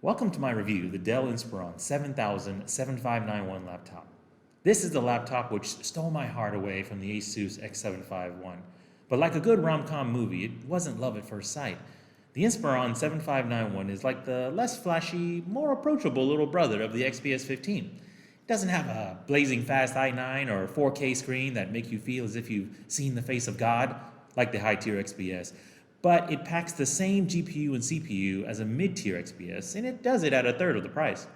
Welcome to my review, the Dell Inspiron 7591 laptop. This is the laptop which stole my heart away from the Asus X751. But like a good rom-com movie, it wasn't love at first sight. The Inspiron 7591 is like the less flashy, more approachable little brother of the XPS15. It doesn't have a blazing fast i9 or 4K screen that make you feel as if you've seen the face of God, like the high-tier XPS. But it packs the same GPU and CPU as a mid-tier XPS, and it does it at a third of the price.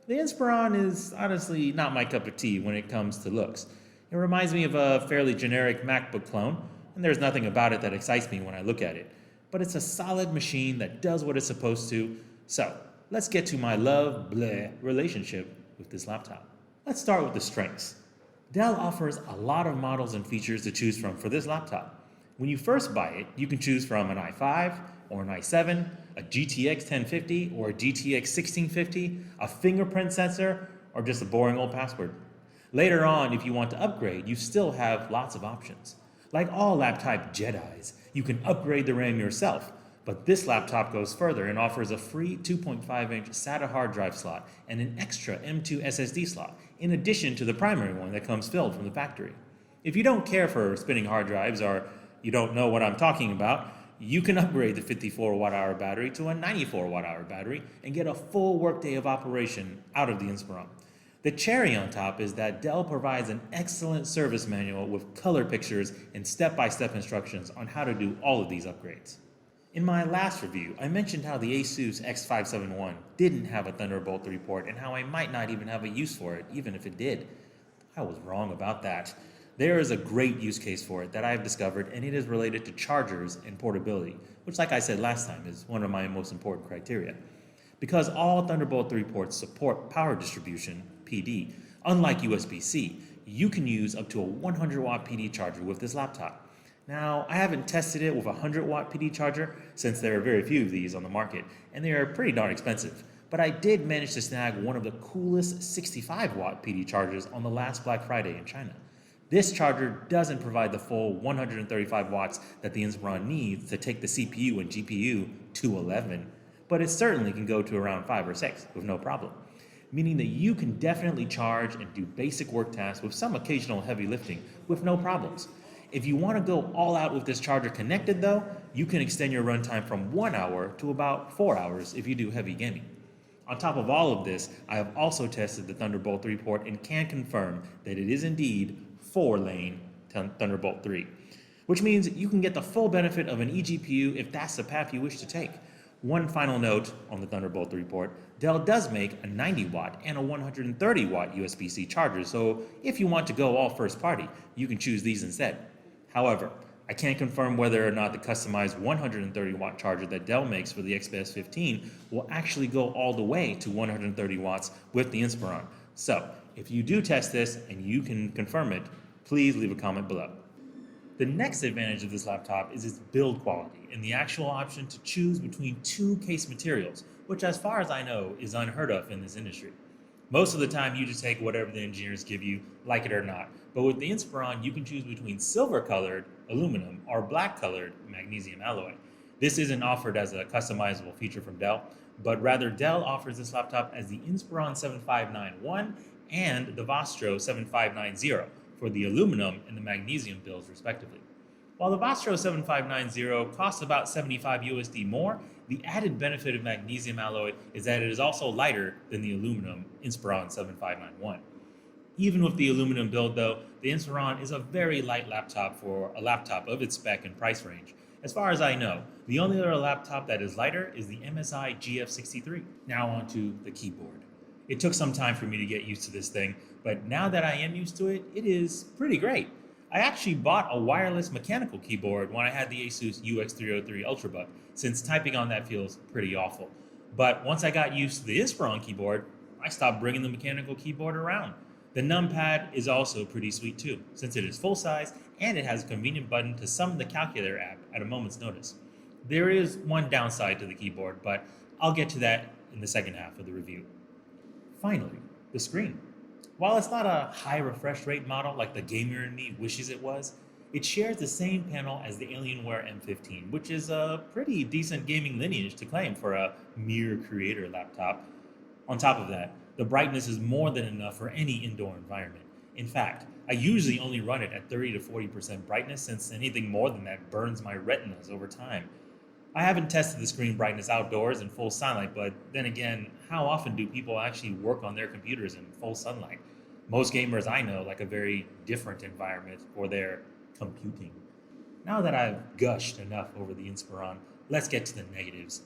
The Inspiron is honestly not my cup of tea when it comes to looks. It reminds me of a fairly generic MacBook clone, and there's nothing about it that excites me when I look at it. But it's a solid machine that does what it's supposed to, so let's get to my love-bleh relationship with this laptop. Let's start with the strengths. Dell offers a lot of models and features to choose from for this laptop. When you first buy it, you can choose from an i5 or an i7, a GTX1050 or a GTX1650, a fingerprint sensor, or just a boring old password. Later on, if you want to upgrade, you still have lots of options. Like all laptop Jedis, you can upgrade the RAM yourself, but this laptop goes further and offers a free 2.5-inch SATA hard drive slot and an extra M2 SSD slot, in addition to the primary one that comes filled from the factory. If you don't care for spinning hard drives or you don't know what I'm talking about, you can upgrade the 54 watt-hour battery to a 94 watt-hour battery and get a full workday of operation out of the Inspiron. The cherry on top is that Dell provides an excellent service manual with color pictures and step-by-step instructions on how to do all of these upgrades. In my last review, I mentioned how the Asus X571 didn't have a Thunderbolt 3 port and how I might not even have a use for it, even if it did. I was wrong about that. There is a great use case for it that I've discovered, and it is related to chargers and portability, which, like I said last time, is one of my most important criteria. Because all Thunderbolt 3 ports support power distribution, PD, unlike USB-C, you can use up to a 100-watt PD charger with this laptop. Now, I haven't tested it with a 100-watt PD charger since there are very few of these on the market, and they are pretty darn expensive. But I did manage to snag one of the coolest 65-watt PD chargers on the last Black Friday in China. This charger doesn't provide the full 135 watts that the Inspiron needs to take the CPU and GPU to 11, but it certainly can go to around 5 or 6 with no problem, meaning that you can definitely charge and do basic work tasks with some occasional heavy lifting with no problems. If you want to go all out with this charger connected though, you can extend your runtime from 1 hour to about 4 hours if you do heavy gaming. On top of all of this, I have also tested the Thunderbolt 3 port and can confirm that it is indeed 4-lane Thunderbolt 3, which means you can get the full benefit of an eGPU if that's the path you wish to take. One final note on the Thunderbolt 3 port, Dell does make a 90-watt and a 130-watt USB-C charger, so if you want to go all first party, you can choose these instead. However, I can't confirm whether or not the customized 130-watt charger that Dell makes for the XPS15 will actually go all the way to 130 watts with the Inspiron. So, if you do test this and you can confirm it, please leave a comment below. The next advantage of this laptop is its build quality and the actual option to choose between 2 case materials, which as far as I know is unheard of in this industry. Most of the time you just take whatever the engineers give you, like it or not, but with the Inspiron you can choose between silver-colored aluminum or black-colored magnesium alloy. This isn't offered as a customizable feature from Dell, but rather Dell offers this laptop as the Inspiron 7591 and the Vostro 7590 for the aluminum and the magnesium builds respectively. While the Vostro 7590 costs about $75 USD more, the added benefit of magnesium alloy is that it is also lighter than the aluminum Inspiron 7591. Even with the aluminum build though, the Inspiron is a very light laptop for a laptop of its spec and price range. As far as I know, the only other laptop that is lighter is the MSI GF63. Now onto the keyboard. It took some time for me to get used to this thing, but now that I am used to it, it is pretty great. I actually bought a wireless mechanical keyboard when I had the Asus UX303 Ultrabook, since typing on that feels pretty awful. But once I got used to the Inspiron keyboard, I stopped bringing the mechanical keyboard around. The numpad is also pretty sweet too, since it is full size and it has a convenient button to summon the calculator app at a moment's notice. There is one downside to the keyboard, but I'll get to that in the second half of the review. Finally, the screen. While it's not a high refresh rate model like the gamer in me wishes it was, It shares the same panel as the Alienware M15, which is a pretty decent gaming lineage to claim for a mere creator laptop. On top of that, the brightness is more than enough for any indoor environment. In fact, I usually only run it at 30 to 40% brightness, since anything more than that burns my retinas over time. I haven't tested the screen brightness outdoors in full sunlight, but then again, how often do people actually work on their computers in full sunlight? Most gamers I know like a very different environment for their computing. Now that I've gushed enough over the Inspiron, let's get to the negatives.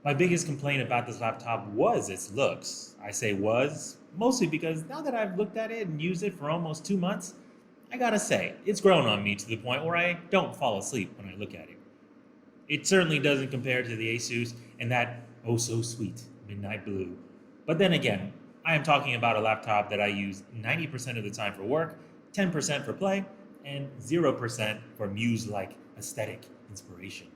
My biggest complaint about this laptop was its looks. I say was, mostly because now that I've looked at it and used it for almost 2 months, I gotta say, it's grown on me to the point where I don't fall asleep when I look at it. It certainly doesn't compare to the Asus and that oh so sweet midnight blue. But then again, I am talking about a laptop that I use 90% of the time for work, 10% for play, and 0% for muse-like aesthetic inspiration.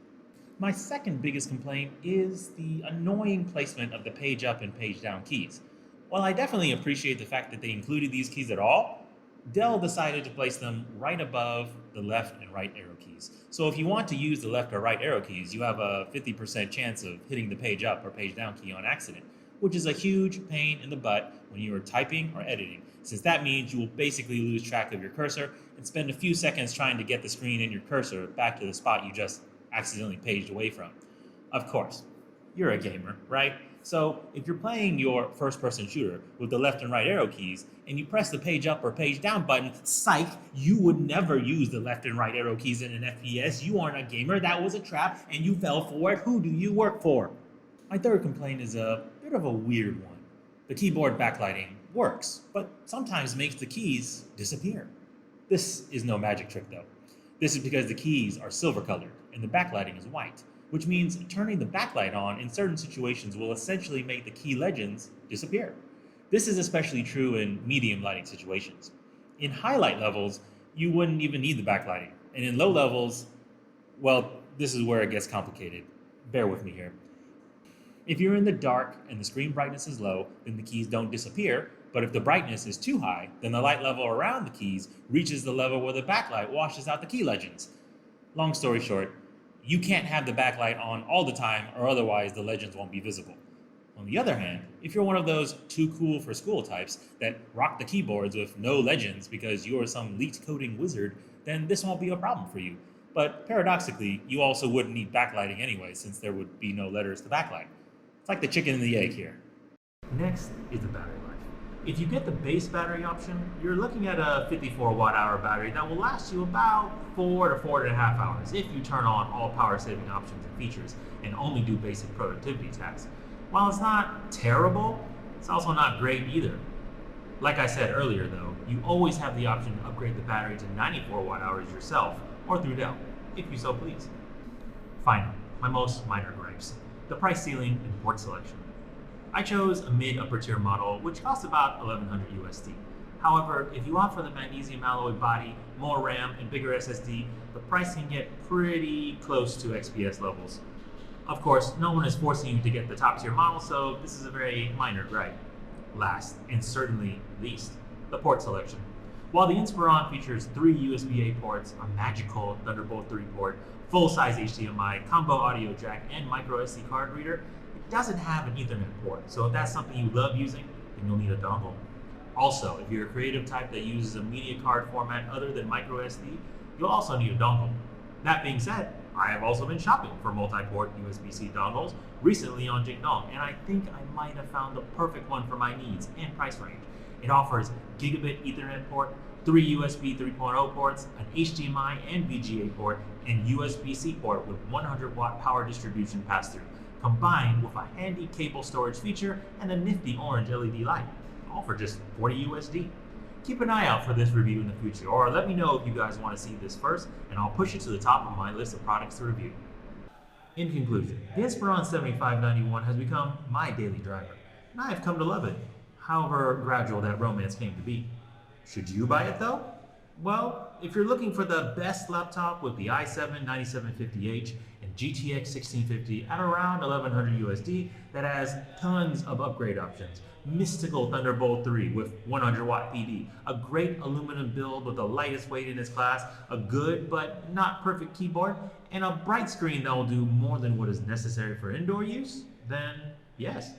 My second biggest complaint is the annoying placement of the page up and page down keys. While I definitely appreciate the fact that they included these keys at all, Dell decided to place them right above the left and right arrow keys. So if you want to use the left or right arrow keys, you have a 50% chance of hitting the page up or page down key on accident, which is a huge pain in the butt when you are typing or editing, since that means you will basically lose track of your cursor and spend a few seconds trying to get the screen and your cursor back to the spot you just accidentally paged away from. Of course, you're a gamer, right? So if you're playing your first-person shooter with the left and right arrow keys and you press the page up or page down button, psych, you would never use the left and right arrow keys in an FPS. You aren't a gamer. That was a trap and you fell for it. Who do you work for? My third complaint is a bit of a weird one. The keyboard backlighting works, but sometimes makes the keys disappear. This is no magic trick though. This is because the keys are silver colored and the backlighting is white, which means turning the backlight on in certain situations will essentially make the key legends disappear. This is especially true in medium lighting situations. In highlight levels, you wouldn't even need the backlighting. And in low levels, well, this is where it gets complicated. Bear with me here. If you're in the dark and the screen brightness is low, then the keys don't disappear. But if the brightness is too high, then the light level around the keys reaches the level where the backlight washes out the key legends. Long story short, you can't have the backlight on all the time or otherwise the legends won't be visible. On the other hand, if you're one of those too cool for school types that rock the keyboards with no legends because you're some leet coding wizard, then this won't be a problem for you. But paradoxically, you also wouldn't need backlighting anyway since there would be no letters to backlight. It's like the chicken and the egg here. Next is the battery life. If you get the base battery option, you're looking at a 54 watt-hour battery that will last you about 4 to 4.5 hours if you turn on all power-saving options and features and only do basic productivity tasks. While it's not terrible, it's also not great either. Like I said earlier though, you always have the option to upgrade the battery to 94 watt-hours yourself or through Dell, if you so please. Finally, my most minor gripes, the price ceiling and port selection. I chose a mid-upper tier model, which costs about $1,100 USD. However, if you opt for the magnesium alloy body, more RAM, and bigger SSD, the price can get pretty close to XPS levels. Of course, no one is forcing you to get the top tier model, so this is a very minor gripe. Last, and certainly least, the port selection. While the Inspiron features 3 USB-A ports, a magical Thunderbolt 3 port, full-size HDMI, combo audio jack, and micro SD card reader, it doesn't have an Ethernet port, so if that's something you love using, then you'll need a dongle. Also, if you're a creative type that uses a media card format other than micro SD, you'll also need a dongle. That being said, I have also been shopping for multi-port USB-C dongles recently on Jingdong, and I think I might have found the perfect one for my needs and price range. It offers gigabit Ethernet port, 3 USB 3.0 ports, an HDMI and VGA port, and USB-C port with 100 watt power distribution pass-through, combined with a handy cable storage feature and a nifty orange LED light, all for just 40 USD. Keep an eye out for this review in the future, or let me know if you guys want to see this first, and I'll push it to the top of my list of products to review. In conclusion, the Inspiron 7591 has become my daily driver, and I have come to love it, however gradual that romance came to be. Should you buy it though? Well, if you're looking for the best laptop with the i7-9750H and GTX1650 at around 1100 USD that has tons of upgrade options. Mystical Thunderbolt 3 with 100 watt PD, a great aluminum build with the lightest weight in its class, a good but not perfect keyboard, and a bright screen that will do more than what is necessary for indoor use, then yes.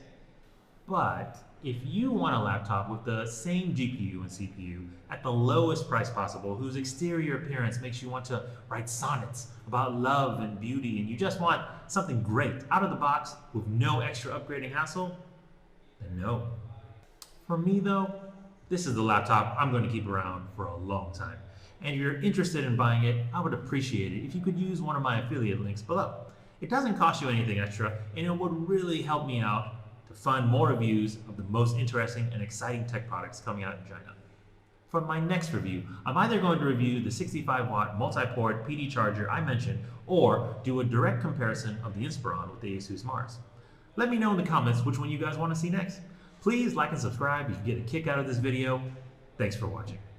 But if you want a laptop with the same GPU and CPU at the lowest price possible, whose exterior appearance makes you want to write sonnets about love and beauty, and you just want something great out of the box with no extra upgrading hassle, then no. For me though, this is the laptop I'm going to keep around for a long time. And if you're interested in buying it, I would appreciate it if you could use one of my affiliate links below. It doesn't cost you anything extra, and it would really help me out to fund more reviews of the most interesting and exciting tech products coming out in China. For my next review, I'm either going to review the 65 watt multi-port PD charger I mentioned, or do a direct comparison of the Inspiron with the Asus Mars. Let me know in the comments which one you guys want to see next. Please like and subscribe if you get a kick out of this video. Thanks for watching.